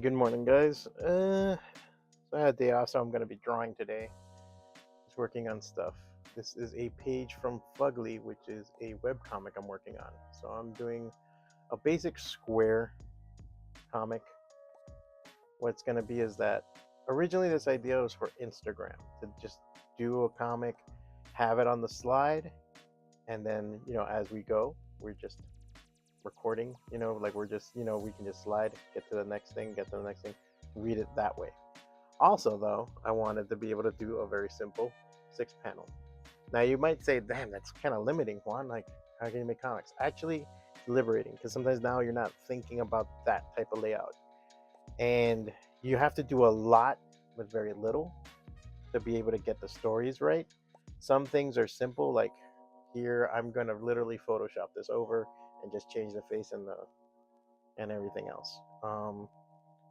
Good morning, guys. So I had a day off, so I'm going to be drawing today. Just working on stuff. This is a page from Fugly, which is a webcomic I'm working on. So I'm doing a basic square comic. What's going to be is that originally this idea was for Instagram, to just do a comic, have it on the slide, and then, as we go, we're just recording, like we're just, we can just slide, get to the next thing, get to the next thing, read it that way. Also, though, I wanted to be able to do a very simple 6-panel. Now, you might say, damn, that's kind of limiting, Juan. Like, how can you make comics? Actually, it's liberating, because sometimes now you're not thinking about that type of layout. And you have to do a lot with very little to be able to get the stories right. Some things are simple, like here, I'm going to literally Photoshop this over and just change the face and everything else.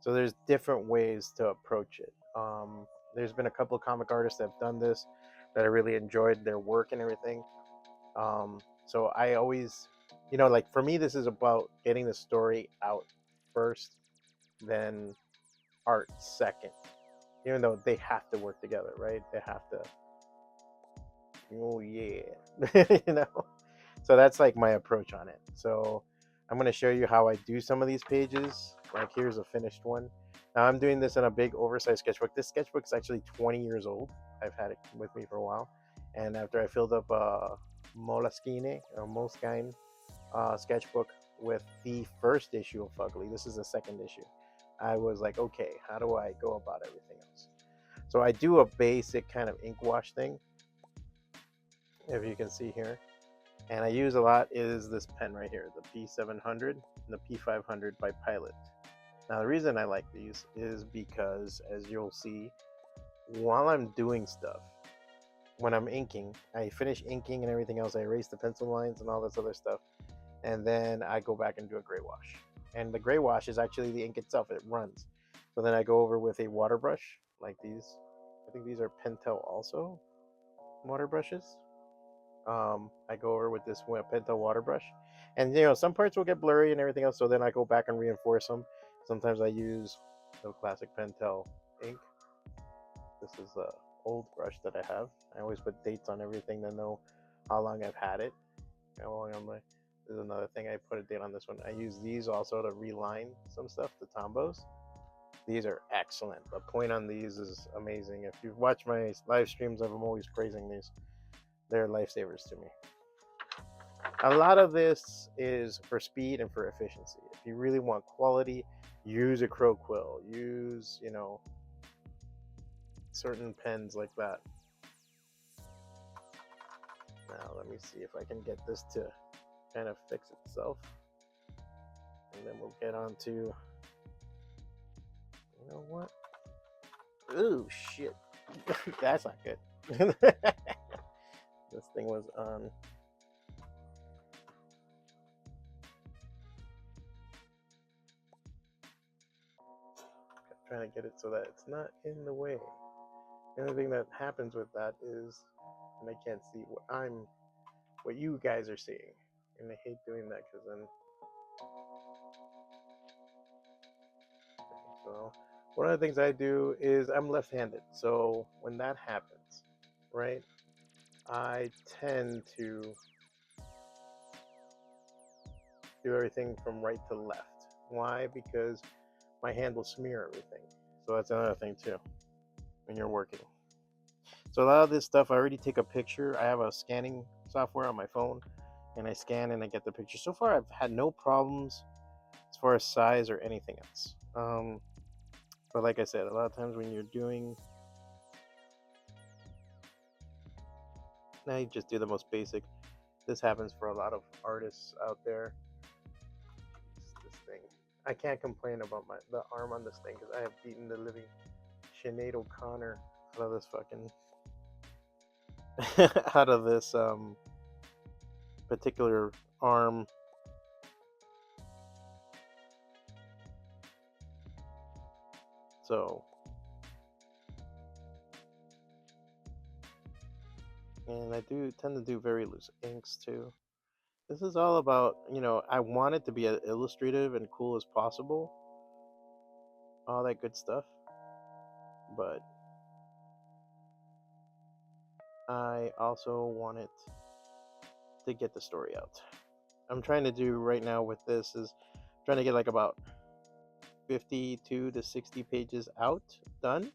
So there's different ways to approach it. There's been a couple of comic artists that have done this that I really enjoyed their work and everything. So I always, like for me, this is about getting the story out first, then art second. Even though they have to work together, right? They have to. Oh yeah, So that's like my approach on it. So I'm going to show you how I do some of these pages. Like here's a finished one. Now I'm doing this in a big oversized sketchbook. This sketchbook is actually 20 years old. I've had it with me for a while. And after I filled up a Moleskine sketchbook with the first issue of Fugly, this is the second issue, I was like, okay, how do I go about everything else? So I do a basic kind of ink wash thing, if you can see here. And I use a lot is this pen right here, the P700 and the P500 by Pilot. Now the reason I like these is because, as you'll see, while I'm doing stuff, when I'm inking, I finish inking and everything else, I erase the pencil lines and all this other stuff, and then I go back and do a gray wash. And the gray wash is actually the ink itself, it runs. So then I go over with a water brush, like these. I think these are Pentel also water brushes. I go over with this Pentel water brush, and some parts will get blurry and everything else, so then I go back and reinforce them. Sometimes I use the classic Pentel ink. This is the old brush that I have. I always put dates on everything to know how long I've had it. This is another thing, I put a date on this one. I use these also to reline some stuff, the Tombos. These are excellent. The point on these is amazing. If you've watched my live streams, I'm always praising these. They're lifesavers to me. A lot of this is for speed and for efficiency. If you really want quality, use a Crow Quill. Use, certain pens like that. Now let me see if I can get this to kind of fix itself. And then we'll get on to, you know what? Ooh, shit. That's not good. This thing was on. I'm trying to get it so that it's not in the way. The only thing that happens with that is, and I can't see what you guys are seeing, and I hate doing that because then. So one of the things I do is I'm left-handed, so when that happens, right, I tend to do everything from right to left. Why? Because my hand will smear everything. So that's another thing too when you're working. So a lot of this stuff, I already take a picture. I have a scanning software on my phone, and I scan and I get the picture. So far, I've had no problems as far as size or anything else. But like I said, a lot of times when you're doing, now you just do the most basic. This happens for a lot of artists out there. This thing, I can't complain about the arm on this thing because I have beaten the living Sinead O'Connor out of this fucking out of this particular arm. So, and I do tend to do very loose inks too. This is all about, I want it to be as illustrative and cool as possible. all that good stuff. But I also wanted to get the story out. I'm trying to do right now with this is trying to get like about 52 to 60 pages out done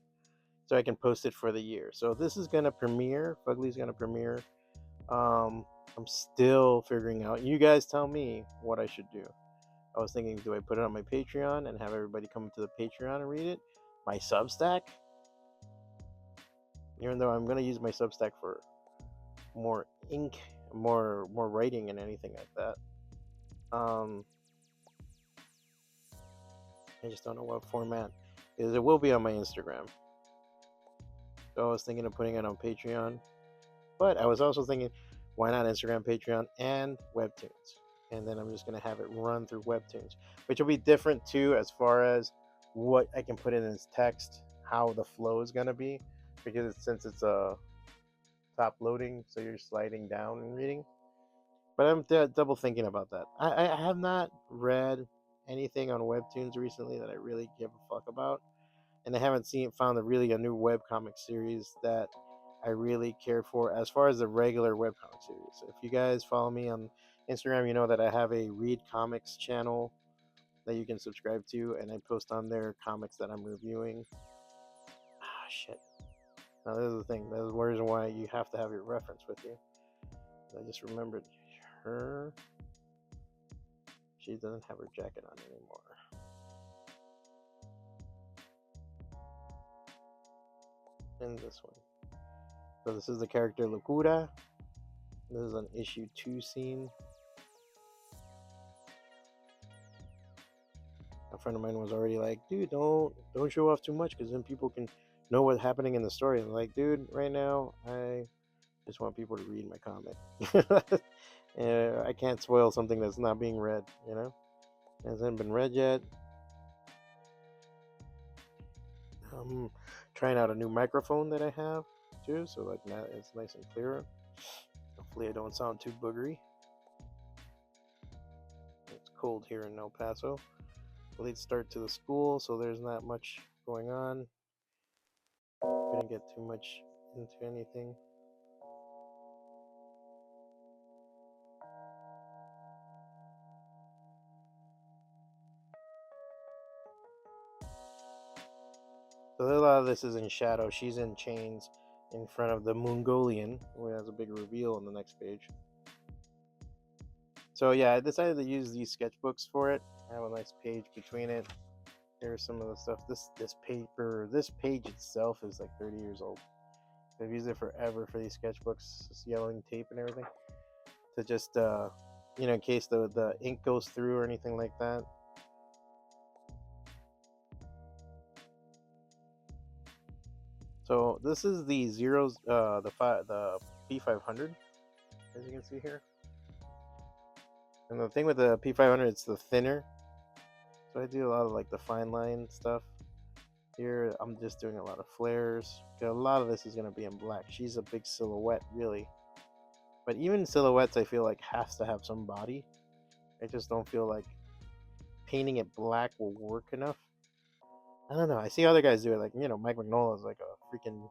so I can post it for the year. So this is gonna premiere. Fugly's gonna premiere. I'm still figuring out. You guys tell me what I should do. I was thinking, do I put it on my Patreon and have everybody come to the Patreon and read it? My Substack, even though I'm gonna use my Substack for more ink, more writing and anything like that. I just don't know what format. It will be on my Instagram. So I was thinking of putting it on Patreon, but I was also thinking, why not Instagram, Patreon, and Webtoons? And then I'm just gonna have it run through Webtoons, which will be different too as far as what I can put in as text, how the flow is gonna be, because since it's a top loading, so you're sliding down and reading. But I'm double thinking about that. I have not read anything on Webtoons recently that I really give a fuck about, and I haven't found a new webcomic series that I really care for as far as the regular webcomic series. If you guys follow me on Instagram, you know that I have a Read Comics channel that you can subscribe to, and I post on there comics that I'm reviewing. Ah, shit. Now, this is the thing. That's the reason why you have to have your reference with you. I just remembered her. She doesn't have her jacket on anymore. And this one. So this is the character Locura. This is an issue 2 scene. A friend of mine was already like, dude, don't show off too much because then people can know what's happening in the story. And I'm like, dude, right now I just want people to read my comic. I can't spoil something that's not being read, you know? It hasn't been read yet. I'm trying out a new microphone that I have too, so like that it's nice and clear. Hopefully I don't sound too boogery. It's cold here in El Paso. Late start to the school, so there's not much going on. Gonna get too much into anything. So a lot of this is in shadow. She's in chains in front of the Mongolian, who has a big reveal on the next page. So yeah, I decided to use these sketchbooks for it. I have a nice page between it. Here's some of the stuff. This page itself is like 30 years old. I've used it forever for these sketchbooks, this yellowing tape and everything, to just in case the ink goes through or anything like that. So this is the zeros, the P500, as you can see here. And the thing with the P500, it's the thinner. So I do a lot of like the fine line stuff. Here I'm just doing a lot of flares. A lot of this is going to be in black. She's a big silhouette, really. But even silhouettes, I feel like has to have some body. I just don't feel like painting it black will work enough. I don't know. I see other guys do it. Like, Mike Mignola is like a freaking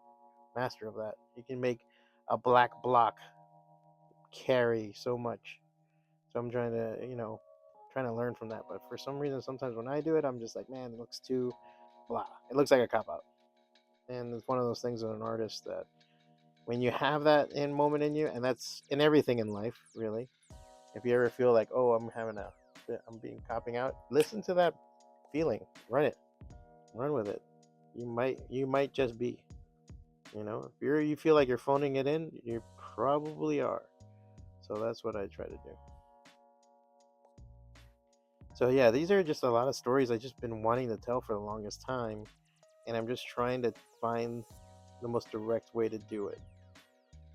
master of that. He can make a black block carry so much. So I'm trying to learn from that. But for some reason, sometimes when I do it, I'm just like, man, it looks too blah. It looks like a cop out. And it's one of those things with an artist that when you have that moment in you, and that's in everything in life, really. If you ever feel like, oh, I'm being copping out, listen to that feeling, run with it. You might just be, if you feel like you're phoning it in, you probably are. So that's what I try to do. So yeah, these are just a lot of stories I've just been wanting to tell for the longest time, and I'm just trying to find the most direct way to do it.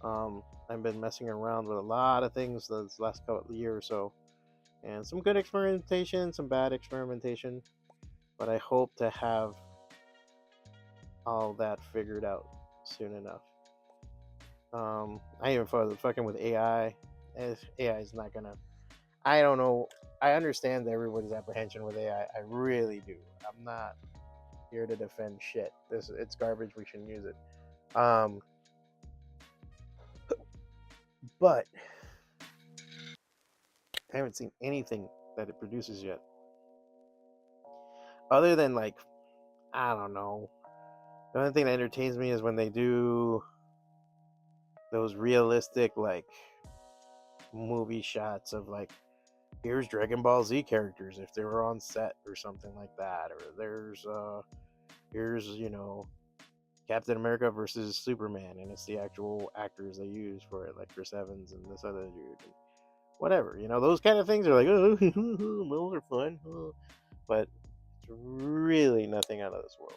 I've been messing around with a lot of things this last couple year or so, and some good experimentation, some bad experimentation, but I hope to have all that figured out soon enough. I even thought fucking with AI. AI is not gonna. I don't know. I understand everybody's apprehension with AI. I really do. I'm not here to defend shit. It's garbage. We shouldn't use it. But I haven't seen anything that it produces yet, other than like, I don't know. The only thing that entertains me is when they do those realistic like movie shots of like, here's Dragon Ball Z characters if they were on set or something like that, or here's Captain America versus Superman, and it's the actual actors they use for it, like Chris Evans and this other dude, and whatever. Those kind of things are like, oh, those are fun, but it's really nothing out of this world.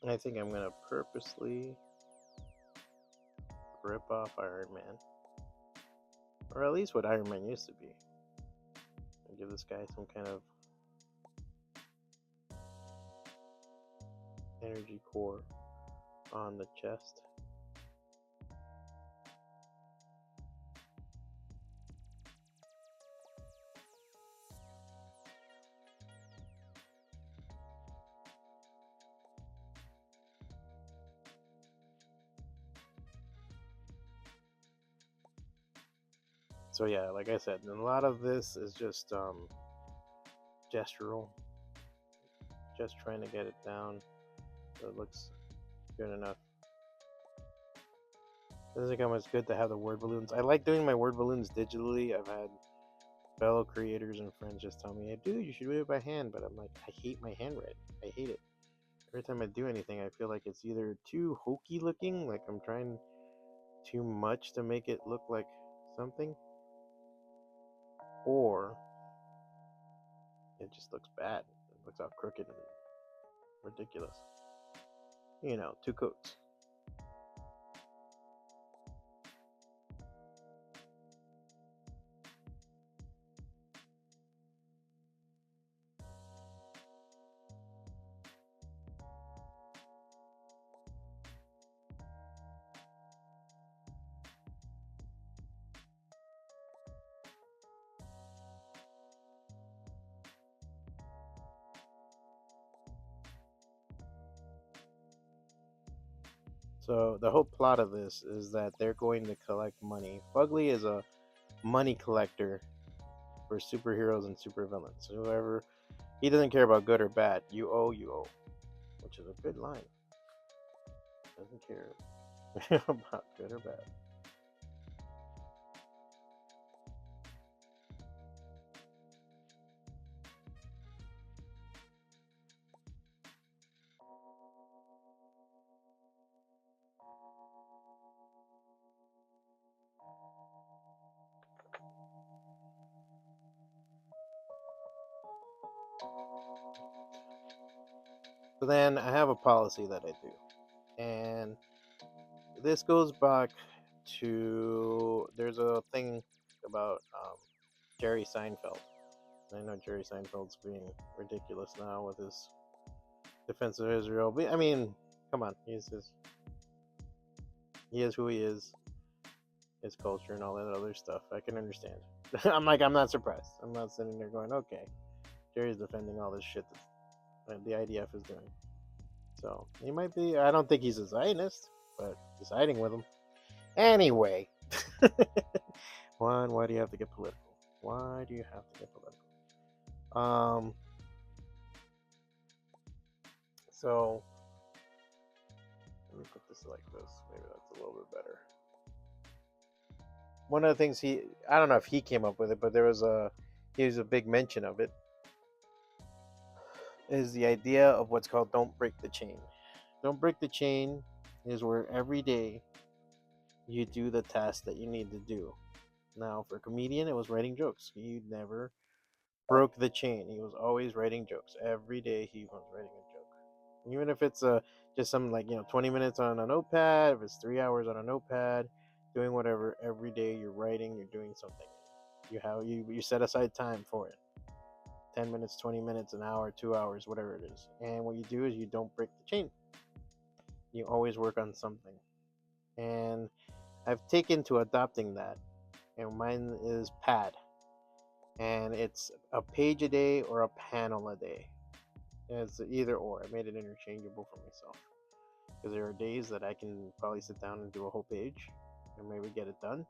I think I'm gonna purposely rip off Iron Man, or at least what Iron Man used to be, and give this guy some kind of energy core on the chest. So yeah, like I said, a lot of this is just gestural, just trying to get it down so it looks good enough. It doesn't come as good to have the word balloons. I like doing my word balloons digitally. I've had fellow creators and friends just tell me, hey, dude, you should do it by hand. But I'm like, I hate my handwriting. I hate it. Every time I do anything, I feel like it's either too hokey looking, like I'm trying too much to make it look like something, or it just looks bad. It looks all crooked and ridiculous. Two coats. So the whole plot of this is that they're going to collect money. Fugly is a money collector for superheroes and supervillains. So whoever, he doesn't care about good or bad. You owe, which is a good line. Doesn't care about good or bad. So then I have a policy that I do, and this goes back to, there's a thing about Jerry Seinfeld. I know Jerry Seinfeld's being ridiculous now with his defense of Israel. But, I mean, come on, he is who he is, his culture and all that other stuff. I can understand. I'm not surprised. I'm not sitting there going, okay, Jerry's defending all this shit that the IDF is doing. So he might be. I don't think he's a Zionist, but he's siding with him. Anyway, why do you have to get political? Why do you have to get political? So like this. Maybe that's a little bit better. One of the things I don't know if he came up with it, but here's a big mention of it, is the idea of what's called don't break the chain. Don't break the chain is where every day you do the task that you need to do. Now, for a comedian, it was writing jokes. He never broke the chain. He was always writing jokes. Every day he was writing a joke. Even if it's just some 20 minutes on a notepad, if it's 3 hours on a notepad, doing whatever, every day you're writing, you're doing something. You set aside time for it. 10 minutes, 20 minutes, an hour, 2 hours, whatever it is. And what you do is you don't break the chain. You always work on something. And I've taken to adopting that. And mine is PAD. And it's a page a day or a panel a day. It's either or. I made it interchangeable for myself. Because there are days that I can probably sit down and do a whole page and maybe get it done.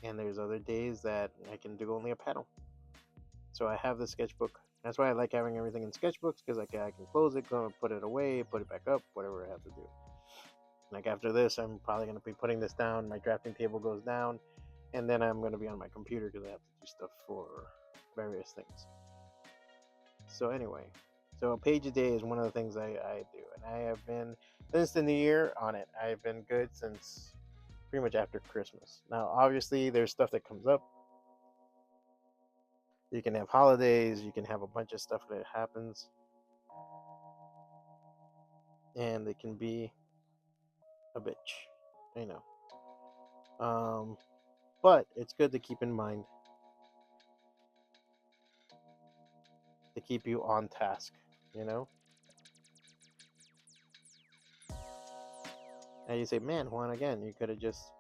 And there's other days that I can do only a panel. So I have the sketchbook. That's why I like having everything in sketchbooks, because I can close it, go put it away, put it back up, whatever I have to do. Like after this, I'm probably going to be putting this down. My drafting table goes down. And then I'm going to be on my computer because I have to do stuff for various things. So anyway, so a page a day is one of the things I do. And I have been, since the new year, on it. I've been good since pretty much after Christmas. Now, obviously, there's stuff that comes up. You can have holidays. You can have a bunch of stuff that happens. And it can be a bitch. I know. But it's good to keep in mind to keep you on task, And you say, man, Juan, again, you could have just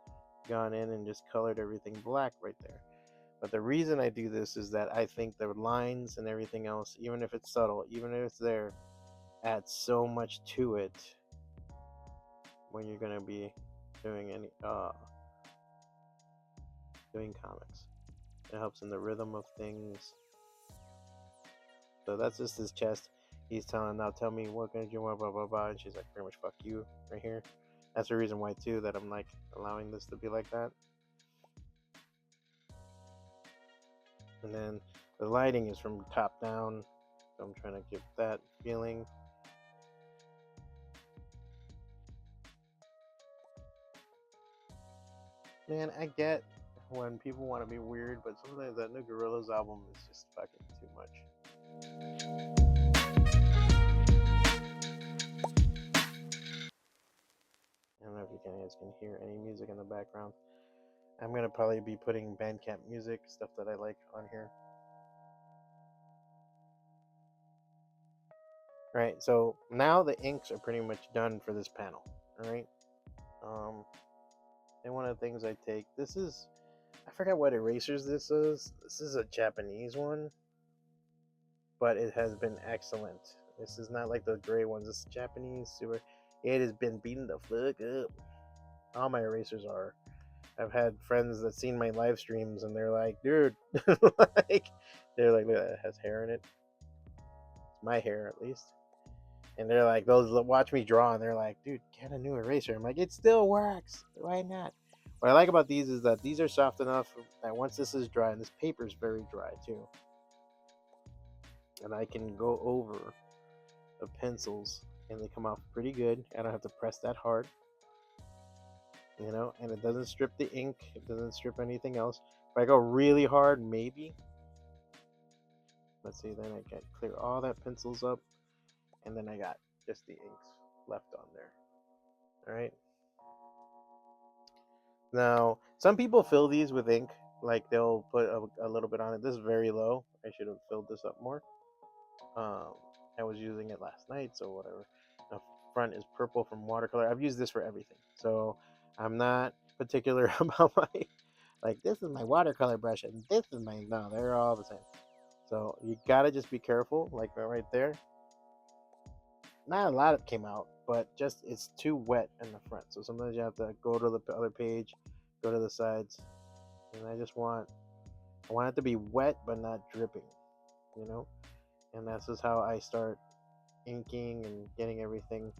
gone in and just colored everything black right there. But the reason I do this is that I think the lines and everything else, even if it's subtle, even if it's there, adds so much to it when you're going to be doing doing comics. It helps in the rhythm of things. So that's just his chest. He's telling, now tell me what can you want, blah, blah, blah. And she's like, pretty much fuck you right here. That's the reason why, too, that I'm like allowing this to be like that. And then the lighting is from top down. So I'm trying to give that feeling. Man, I get when people want to be weird, but sometimes that new Gorillaz album is just fucking too much. I don't know if you guys can hear any music in the background. I'm going to probably be putting Bandcamp music, stuff that I like, on here. Right, so now the inks are pretty much done for this panel. Alright. And one of the things I take, I forgot what erasers this is. This is a Japanese one, but it has been excellent. This is not like the gray ones. This is Japanese super. It has been beating the fuck up. All my erasers are. I've had friends that seen my live streams and they're like, dude, they're like, look, it has hair in it. It's my hair, at least. And they're like, they'll watch me draw and they're like, dude, get a new eraser. I'm like, it still works. Why not? What I like about these is that these are soft enough that once this is dry, and this paper is very dry too, and I can go over the pencils and they come off pretty good. I don't have to press that hard, and it doesn't strip the ink. It doesn't strip anything else. If I go really hard, maybe. Let's see, then I can clear all that pencils up, and then I got just the inks left on there. All right. Now, some people fill these with ink, like they'll put a little bit on it. This is very low. I should have filled this up more. I was using it last night, so whatever. The front is purple from watercolor. I've used this for everything, so I'm not particular about like this is my watercolor brush and this is no, they're all the same. So you gotta just be careful, like right there. Not a lot of it came out, but just it's too wet in the front. So sometimes you have to go to the other page, go to the sides, and I want it to be wet but not dripping, And that's just how I start inking and getting everything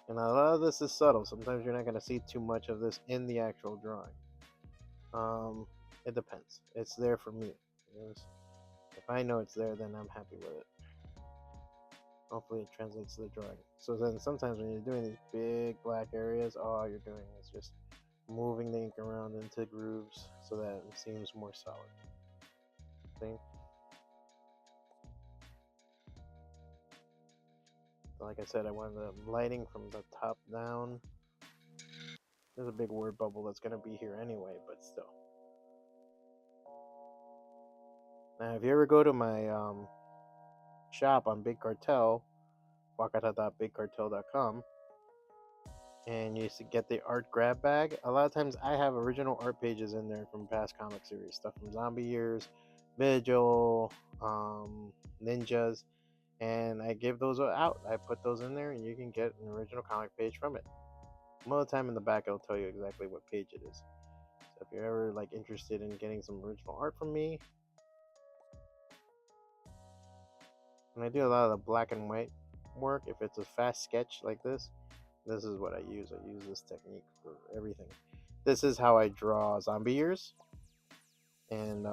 And a lot of this is subtle. Sometimes you're not going to see too much of this in the actual drawing. It depends. It's there for me. If I know it's there, then I'm happy with it. Hopefully it translates to the drawing. So then sometimes when you're doing these big black areas, all you're doing is just moving the ink around into grooves so that it seems more solid. See? Like I said, I wanted the lighting from the top down. There's a big word bubble that's going to be here anyway, but still. Now, if you ever go to my shop on Big Cartel, FWACATA.BigCartel.com, and you get the art grab bag, a lot of times I have original art pages in there from past comic series, stuff from Zombie Years, Vigil, Ninjas, and I give those out. I put those in there, and you can get an original comic page from it. Most of the time in the back, I'll tell you exactly what page it is. So if you're ever like interested in getting some original art from me, and I do a lot of the black and white work. If it's a fast sketch like this is what I use. I use this technique for everything. This is how I draw Zombie Years, and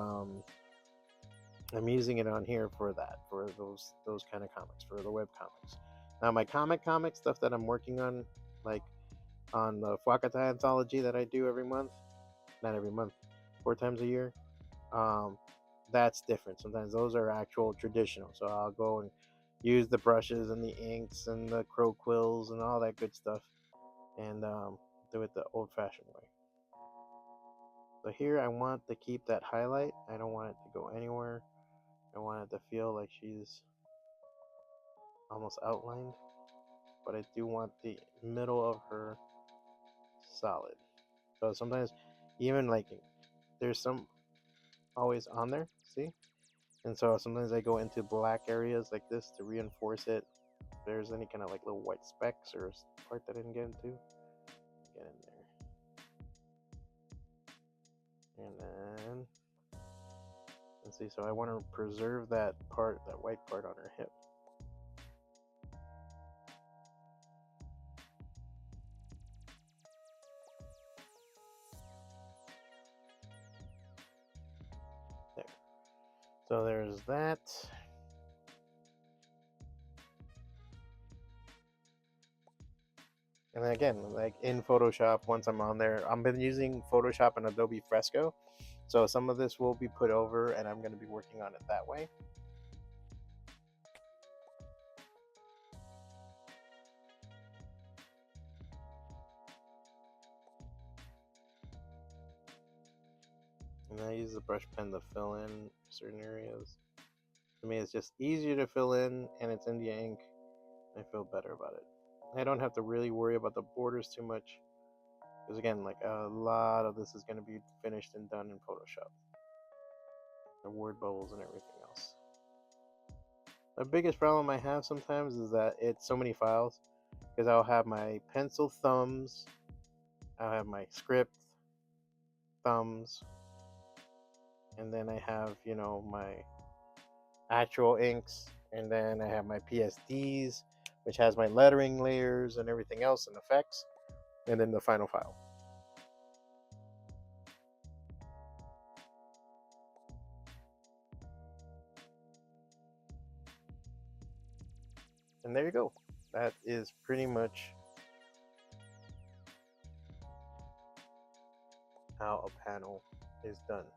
I'm using it on here for that, for those kind of comics, for the web comics. Now my comic stuff that I'm working on, like on the FWACATA anthology that I do every month, not every month, 4 times a year, that's different. Sometimes those are actual traditional, so I'll go and use the brushes and the inks and the crow quills and all that good stuff, and do it the old-fashioned way. So here I want to keep that highlight. I don't want it to go anywhere. I want it to feel like she's almost outlined, but I do want the middle of her solid. So sometimes even like there's some always on there, see? And so sometimes I go into black areas like this to reinforce it. If there's any kind of like little white specks or part that I didn't get into, get in there. And then, let's see, so I want to preserve that part, that white part on her hip. There. So there's that. And then again, like in Photoshop, once I'm on there, I've been using Photoshop and Adobe Fresco. So some of this will be put over and I'm going to be working on it that way. And I use the brush pen to fill in certain areas. To me, it's just easier to fill in, and it's India ink. I feel better about it. I don't have to really worry about the borders too much, because again, like a lot of this is going to be finished and done in Photoshop. The word bubbles and everything else. The biggest problem I have sometimes is that it's so many files, because I'll have my pencil thumbs, I'll have my script thumbs, and then I have, you know, my actual inks, and then I have my PSDs, which has my lettering layers and everything else and effects, and then the final file. And there you go. That is pretty much how a panel is done.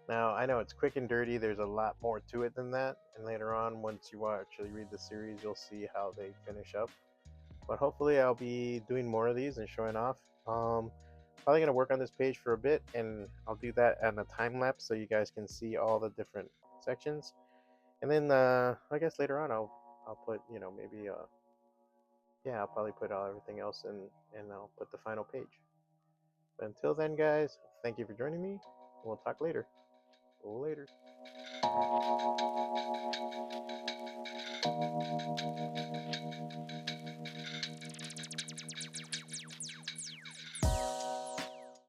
Now, I know it's quick and dirty. There's a lot more to it than that. And later on, once you actually read the series, you'll see how they finish up. But hopefully I'll be doing more of these and showing off. Probably going to work on this page for a bit, and I'll do that on a time lapse so you guys can see all the different sections. And then I guess later on I'll put, you know, maybe yeah, I'll probably put everything else in, and I'll put the final page. But until then, guys, thank you for joining me. We'll talk later. Later.